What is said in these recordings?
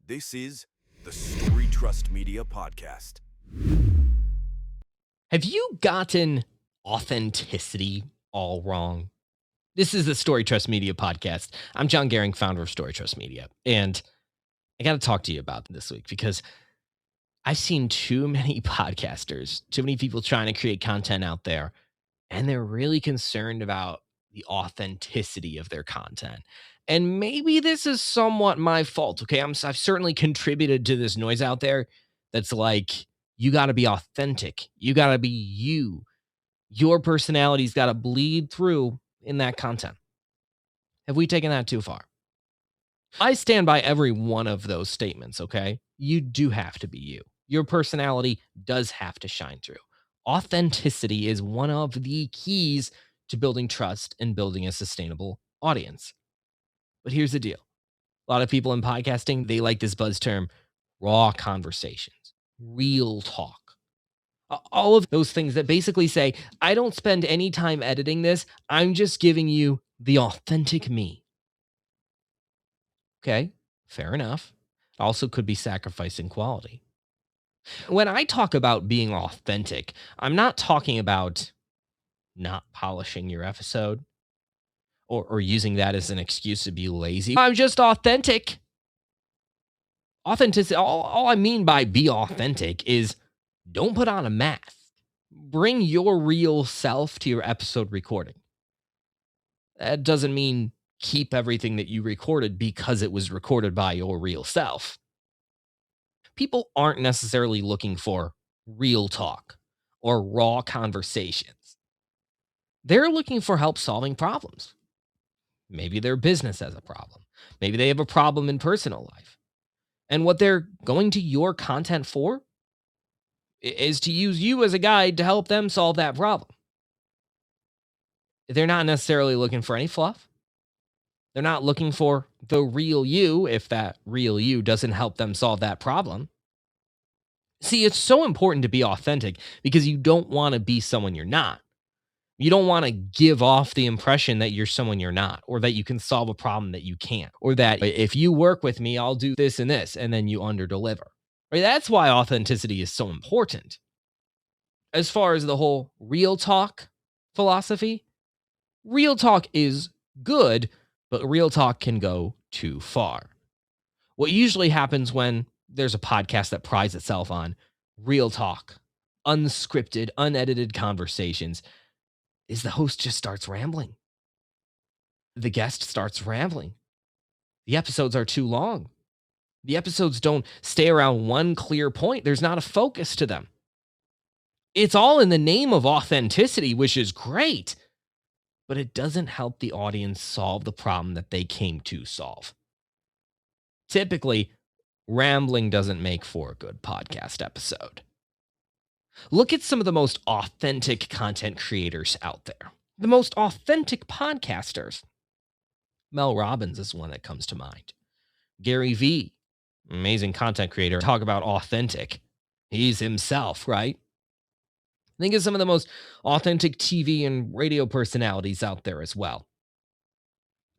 This is the StoryTrust Media Podcast. Have you gotten authenticity all wrong? This is the StoryTrust Media Podcast. I'm Jon Goehring, founder of StoryTrust Media. And I got to talk to you about this week because I've seen too many podcasters, too many people trying to create content out there, and they're really concerned about the authenticity of their content. And maybe this is somewhat my fault, okay? I've certainly contributed to this noise out there that's like, you got to be authentic. You got to be you. Your personality's got to bleed through in that content. Have we taken that too far? I stand by every one of those statements, okay? You do have to be you. Your personality does have to shine through. Authenticity is one of the keys to building trust and building a sustainable audience. But here's the deal. A lot of people in podcasting, they like this buzz term, raw conversations, real talk. All of those things that basically say, I don't spend any time editing this. I'm just giving you the authentic me. Okay, fair enough. Also could be sacrificing quality. When I talk about being authentic, I'm not talking about not polishing your episode or using that as an excuse to be lazy. I'm just authentic. Authenticity, all I mean by be authentic is don't put on a mask. Bring your real self to your episode recording. That doesn't mean keep everything that you recorded because it was recorded by your real self. People aren't necessarily looking for real talk or raw conversations. They're looking for help solving problems. Maybe their business has a problem. Maybe they have a problem in personal life. And what they're going to your content for is to use you as a guide to help them solve that problem. They're not necessarily looking for any fluff. They're not looking for the real you if that real you doesn't help them solve that problem. See, it's so important to be authentic because you don't want to be someone you're not. You don't want to give off the impression that you're someone you're not, or that you can solve a problem that you can't, or that if you work with me, I'll do this, and then you underdeliver. Right? That's why authenticity is so important. As far as the whole real talk philosophy, real talk is good, but real talk can go too far. What usually happens when there's a podcast that prides itself on real talk, unscripted, unedited conversations, is the host just starts rambling. The guest starts rambling. The episodes are too long. The episodes don't stay around one clear point. There's not a focus to them. It's all in the name of authenticity, which is great, but it doesn't help the audience solve the problem that they came to solve. Typically, rambling doesn't make for a good podcast episode. Look at some of the most authentic content creators out there. The most authentic podcasters. Mel Robbins is one that comes to mind. Gary Vee, amazing content creator. Talk about authentic. He's himself, right? Think of some of the most authentic TV and radio personalities out there as well.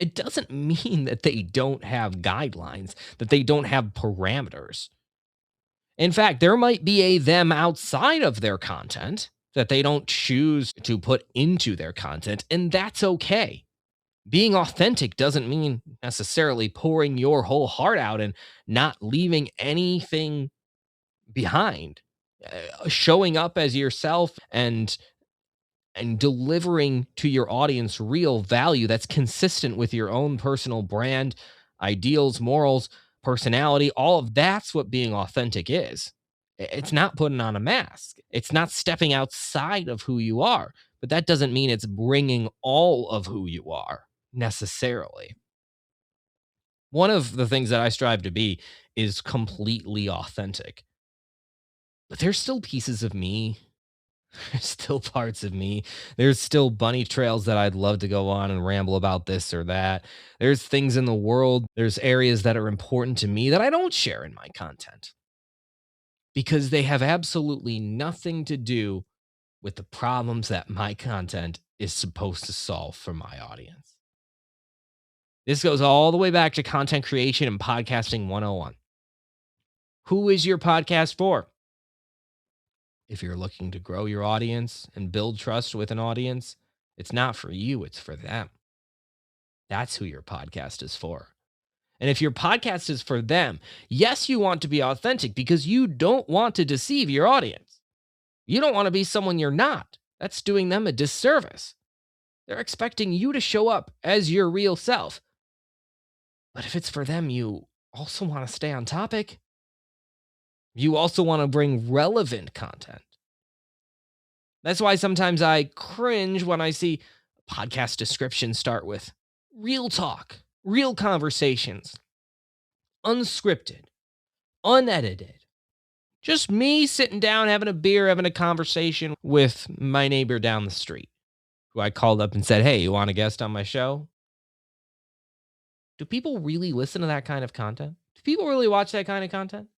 It doesn't mean that they don't have guidelines, that they don't have parameters. In fact, there might be a them outside of their content that they don't choose to put into their content, and that's okay. Being authentic doesn't mean necessarily pouring your whole heart out and not leaving anything behind. Showing up as yourself and delivering to your audience real value that's consistent with your own personal brand, ideals, morals, personality, all of that's what being authentic is. It's not putting on a mask. It's not stepping outside of who you are, but that doesn't mean it's bringing all of who you are necessarily. One of the things that I strive to be is completely authentic. But there's still pieces of me. There's still parts of me. There's still bunny trails that I'd love to go on and ramble about this or that. There's things in the world. There's areas that are important to me that I don't share in my content because they have absolutely nothing to do with the problems that my content is supposed to solve for my audience. This goes all the way back to content creation and podcasting 101. Who is your podcast for? If you're looking to grow your audience and build trust with an audience, it's not for you, it's for them. That's who your podcast is for. And if your podcast is for them, yes, you want to be authentic because you don't want to deceive your audience. You don't want to be someone you're not. That's doing them a disservice. They're expecting you to show up as your real self. But if it's for them, you also want to stay on topic. You also want to bring relevant content. That's why sometimes I cringe when I see podcast descriptions start with real talk, real conversations, unscripted, unedited. Just me sitting down, having a beer, having a conversation with my neighbor down the street, who I called up and said, hey, you want a guest on my show? Do people really listen to that kind of content? Do people really watch that kind of content?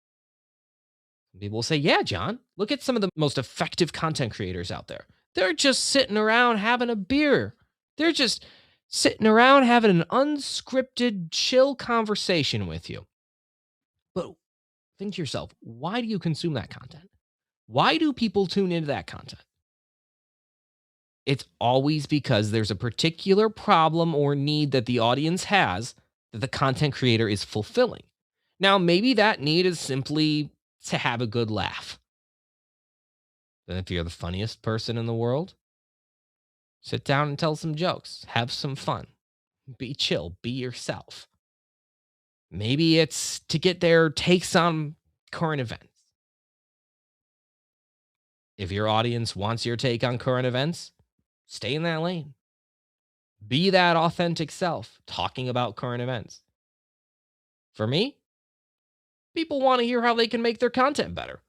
People will say, yeah, Jon, look at some of the most effective content creators out there. They're just sitting around having a beer. They're just sitting around having an unscripted, chill conversation with you. But think to yourself, why do you consume that content? Why do people tune into that content? It's always because there's a particular problem or need that the audience has that the content creator is fulfilling. Now, maybe that need is simply to have a good laugh. Then if you're the funniest person in the world, sit down and tell some jokes, have some fun, be chill, be yourself. Maybe it's to get their takes on current events. If your audience wants your take on current events, stay in that lane. Be that authentic self, talking about current events. For me, people want to hear how they can make their content better.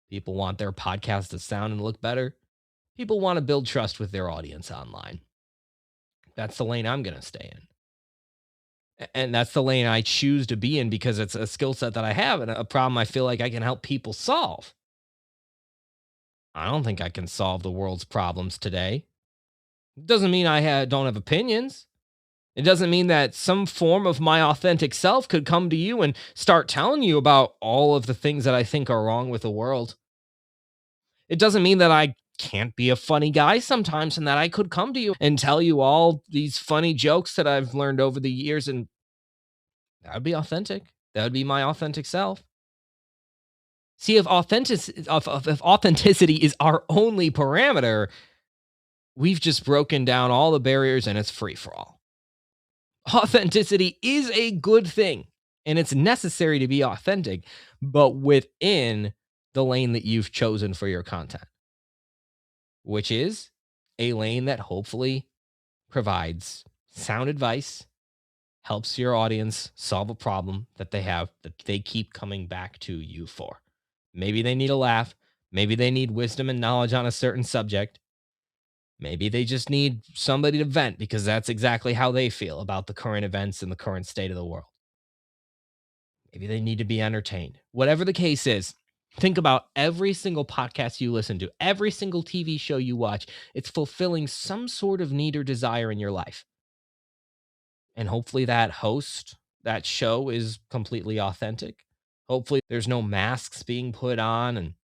People want their podcast to sound and look better. People want to build trust with their audience online. That's the lane I'm going to stay in. And that's the lane I choose to be in because it's a skill set that I have and a problem I feel like I can help people solve. I don't think I can solve the world's problems today. It doesn't mean I don't have opinions. It doesn't mean that some form of my authentic self could come to you and start telling you about all of the things that I think are wrong with the world. It doesn't mean that I can't be a funny guy sometimes and that I could come to you and tell you all these funny jokes that I've learned over the years, and that would be authentic. That would be my authentic self. See, if authenticity is our only parameter, we've just broken down all the barriers and it's free for all. Authenticity is a good thing and it's necessary to be authentic, but within the lane that you've chosen for your content, which is a lane that hopefully provides sound advice, helps your audience solve a problem that they have that they keep coming back to you for. Maybe they need a laugh. Maybe they need wisdom and knowledge on a certain subject. Maybe they just need somebody to vent because that's exactly how they feel about the current events and the current state of the world. Maybe they need to be entertained. Whatever the case is, think about every single podcast you listen to, every single TV show you watch. It's fulfilling some sort of need or desire in your life. And hopefully that host, that show is completely authentic. Hopefully there's no masks being put on and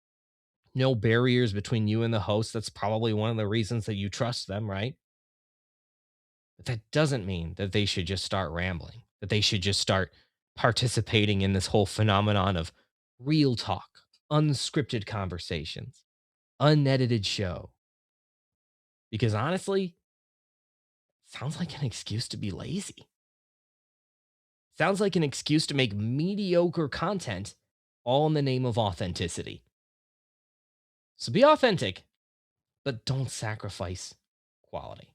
no barriers between you and the host. That's probably one of the reasons that you trust them, right? But that doesn't mean that they should just start rambling, that they should just start participating in this whole phenomenon of real talk, unscripted conversations, unedited show. Because honestly, it sounds like an excuse to be lazy. Sounds like an excuse to make mediocre content all in the name of authenticity. So be authentic, but don't sacrifice quality.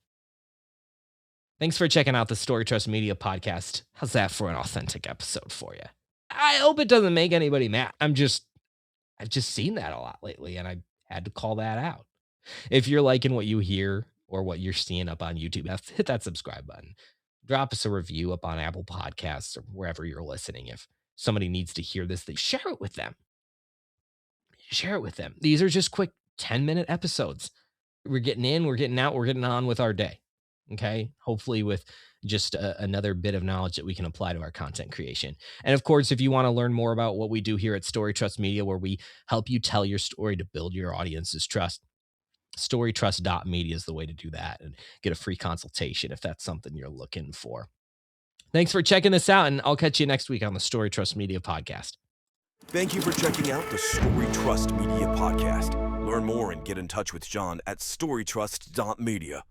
Thanks for checking out the StoryTrust Media Podcast. How's that for an authentic episode for you? I hope it doesn't make anybody mad. I've just seen that a lot lately, and I had to call that out. If you're liking what you hear or what you're seeing up on YouTube, hit that subscribe button. Drop us a review up on Apple Podcasts or wherever you're listening. If somebody needs to hear this, share it with them. Share it with them. These are just quick 10-minute episodes. We're getting in, we're getting out, we're getting on with our day. Okay. Hopefully with just another bit of knowledge that we can apply to our content creation. And of course, if you want to learn more about what we do here at StoryTrust Media, where we help you tell your story to build your audience's trust, StoryTrust.media is the way to do that and get a free consultation if that's something you're looking for. Thanks for checking this out, and I'll catch you next week on the StoryTrust Media Podcast. Thank you for checking out the StoryTrust Media Podcast. Learn more and get in touch with Jon at StoryTrust.media.